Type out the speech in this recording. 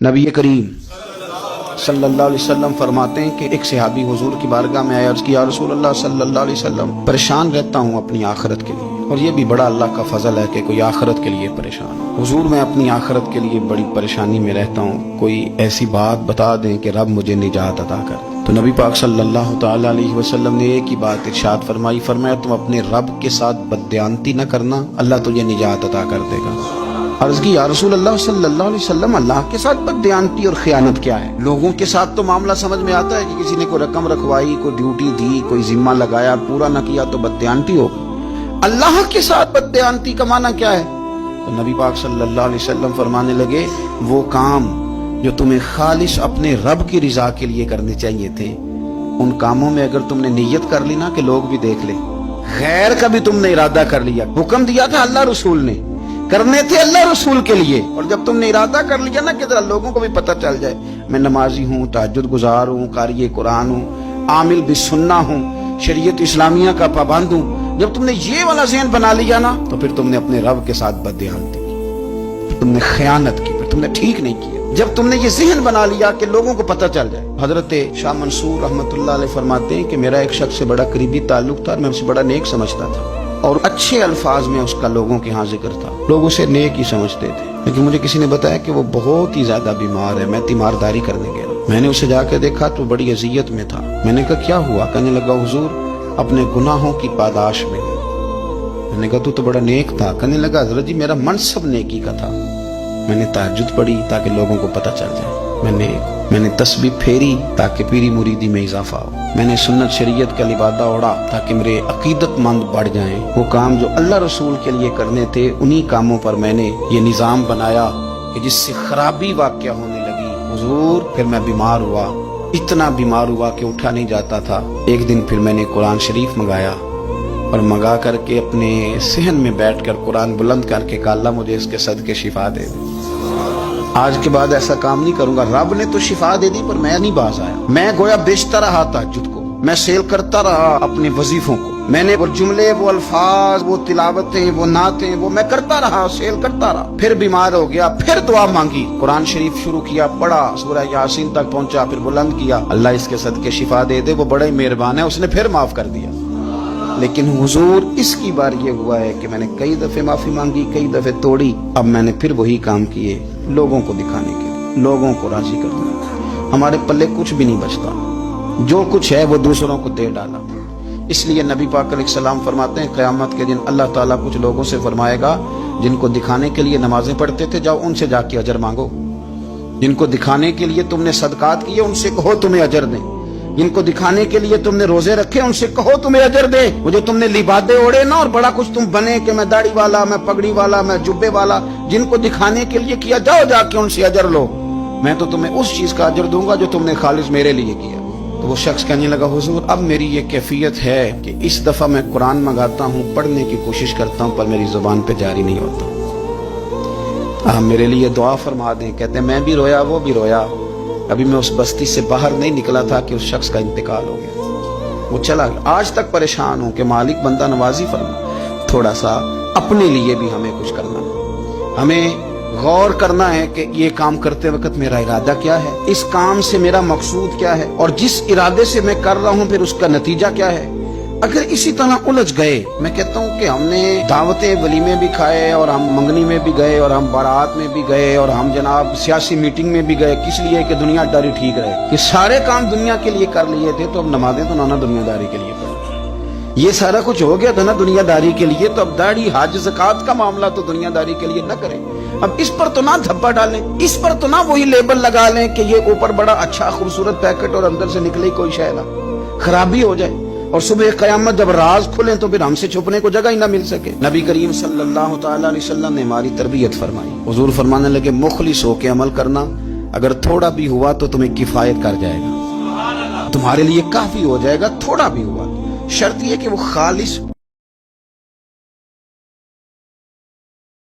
नबी करीम सल्लल्लाहु अलैहि वसल्लम फरमाते हैं कि एक सहाबी हुजूर की बारगाह में आया, अर्ज़ किया, या रसूलल्लाह सल्लल्लाहु अलैहि वसल्लम, परेशान रहता हूँ अपनी आखिरत के लिए, और ये भी बड़ा अल्लाह का फजल है कि कोई आखिरत के लिए परेशान हो। हुजूर मैं अपनी आखिरत के लिए बड़ी परेशानी में रहता हूँ, कोई ऐसी बात बता दें कि रब मुझे निजात अता कर। तो नबी पाक सल्लल्लाहु ताला अलैहि वसल्लम ने एक ही बात इरशाद फरमाई, फरमाया तुम अपने रब के साथ बददयांती न करना, अल्लाह तुझे निजात अता कर देगा। अर्ज़ की, या रसूल अल्लाह सल्लल्लाहु अलैहि वसल्लम, अल्लाह के साथ बददयांती और खयानत क्या है? लोगों के साथ तो मामला समझ में आता है कि किसी ने कोई रकम रखवाई, कोई ड्यूटी दी, कोई जिम्मा लगाया, पूरा न किया तो बददयांती हो। अल्लाह के साथ बददयांती का माना क्या है? तो नबी पाक सल्लल्लाहु अलैहि वसल्लम फरमाने लगे, वो काम जो तुम्हें खालिश अपने रब की रिजा के लिए करने चाहिए थे, उन कामों में अगर तुमने नियत कर ली ना कि लोग भी देख ले, गैर का भी तुमने इरादा कर लिया, हुक्म दिया था अल्लाह रसूल ने, करने थे अल्लाह रसूल के लिए, और जब तुमने इरादा कर लिया ना कि जरा लोगों को भी पता चल जाए मैं नमाजी हूँ, तहज्जुद गुजार हूँ, कारी कुरान हूँ, आमिल बिसुन्ना हूँ, शरीयत इस्लामिया का पाबंद हूँ, जब तुमने ये वाला ज़हन बना लिया ना, तो फिर तुमने अपने रब के साथ बददयांती की, तुमने खयानत की, फिर तुमने ठीक नहीं किया। जब तुमने ये ज़हन बना लिया कि लोगों को पता चल जाए। हजरत शाह मंसूर रहमतुल्लाह अलैह फरमाते हैं कि मेरा एक शख्स से बड़ा करीबी ताल्लुक था, मैं उसे बड़ा नेक समझता था और अच्छे अल्फाज में उसका लोगों के यहाँ जिक्र था, लोग उसे नेक ही समझते थे। लेकिन मुझे किसी ने बताया कि वो बहुत ही ज्यादा बीमार है, मैं तीमारदारी करने गया, मैंने उसे जाकर देखा तो बड़ी अजियत में था। मैंने कहा क्या हुआ? कहने लगा, हुजूर अपने गुनाहों की पादाश में। मैंने कहा तू तो बड़ा नेक था। कहने लगा, हज़रत जी मेरा मनसब नेकी का था, मैंने तहज्जुद पढ़ी ताकि लोगों को पता चल जाए, मैंने तस्बीह फेरी ताकि पीरी मुरीदी में इजाफा हो, मैंने सुन्नत शरीयत का लिबादा ओढ़ा ताकि मेरे अकीदतमंद बढ़ जाएं। वो काम जो अल्लाह रसूल के लिए करने थे, उन्हीं कामों पर मैंने ये निज़ाम बनाया कि जिससे खराबी वाक़या होने लगी। हुजूर फिर मैं बीमार हुआ, इतना बीमार हुआ कि उठा नहीं जाता था। एक दिन फिर मैंने कुरान शरीफ मंगाया और मंगा करके अपने सहन में बैठकर कुरान बुलंद करके कहा, अल्लाह मुझे इसके सदके शिफा दे दे। आज के बाद ऐसा काम नहीं करूंगा। रब ने तो शिफा दे दी पर मैं नहीं बाज आया। मैं गोया बेचता रहा तहज्जुद को, मैं सेल करता रहा अपने वजीफों को, मैंने वो जुमले, वो अल्फाज, वो तिलावतें, वो नातें, वो मैं करता रहा, सेल करता रहा। फिर बीमार हो गया, फिर दुआ मांगी, कुरान शरीफ शुरू किया, पढ़ा, सूरह यासीन तक पहुंचा, फिर बुलंद किया, अल्लाह इसके सदके शिफा दे दे, वो बड़ा ही मेहरबान है, उसने फिर माफ कर दिया। लेकिन हुजूर इसकी बार ये हुआ है कि मैंने कई दफे माफी मांगी, कई दफे तोड़ी, अब मैंने फिर वही काम किए लोगों को दिखाने के लिए, लोगों को राजी करना। हमारे पल्ले कुछ भी नहीं बचता, जो कुछ है वो दूसरों को दे डाला। इसलिए नबी पाक अलैहिस्सलाम फरमाते हैं, क़यामत के दिन अल्लाह ताला कुछ लोगों से फरमाएगा जिनको दिखाने के लिए नमाजें पढ़ते थे, जाओ उनसे जाके अजर मांगो। जिनको दिखाने के लिए तुमने सदकात किए, उनसे कहो तुम्हें अजर दें। जिनको दिखाने के लिए तुमने रोजे रखे, उनसे कहो तुम्हें अजर दे। वो जो तुमने लिबादे ओढ़े ना और बड़ा कुछ तुम बने कि मैं दाढ़ी वाला, मैं पगड़ी वाला, मैं जुब्बे वाला, जिनको दिखाने के लिए किया, जाओ जाके उनसे अजर लो, मैं तो तुम्हें उस चीज का अजर दूंगा जो तुमने खालिस मेरे लिए किया। तो वो शख्स कहने लगा, हुजूर अब मेरी ये कैफियत है कि इस दफा मैं कुरान मंगाता हूँ, पढ़ने की कोशिश करता हूँ, पर मेरी जुबान पे जारी नहीं होता, आप मेरे लिए दुआ फरमा दें। कहते हैं मैं भी रोया, वो भी रोया, अभी मैं उस बस्ती से बाहर नहीं निकला था कि उस शख्स का इंतकाल हो गया, वो चला गया। आज तक परेशान हूं कि मालिक बंदा नवाजी फरमा, थोड़ा सा अपने लिए भी हमें कुछ करना, हमें गौर करना है कि ये काम करते वक्त मेरा इरादा क्या है, इस काम से मेरा मकसूद क्या है, और जिस इरादे से मैं कर रहा हूं फिर उसका नतीजा क्या है। अगर इसी तरह उलझ गए, मैं कहता हूं कि हमने दावतें वलीमे भी खाए और हम मंगनी में भी गए और हम बारात में भी गए और हम जनाब सियासी मीटिंग में भी गए, किस लिए कि दुनियादारी ठीक रहे, कि सारे काम दुनिया के लिए कर लिए थे, तो अब नमाजें तो ना दुनियादारी के लिए पढ़े। ये सारा कुछ हो गया था ना दुनियादारी के लिए, तो अब दाढ़ी, हज, ज़कात का मामला तो दुनियादारी के लिए न करें। अब इस पर तो ना धब्बा डालें, इस पर तो ना वही लेबल लगा लें कि ये ऊपर बड़ा अच्छा खूबसूरत पैकेट और अंदर से निकले कोई शय ना, खराबी हो जाए और सुबह क़यामत जब राज खुले तो फिर हमसे छुपने को जगह ही ना मिल सके। नबी करीम सल्लल्लाहु ताला अलैहि वसल्लम ने हमारी तरबियत फरमाई। हुजूर फरमाने लगे, मुखलिस होके अमल करना, अगर थोड़ा भी हुआ तो तुम्हें किफायत कर जाएगा, तुम्हारे लिए काफी हो जाएगा, थोड़ा भी हुआ। शर्त यह कि वो खालिस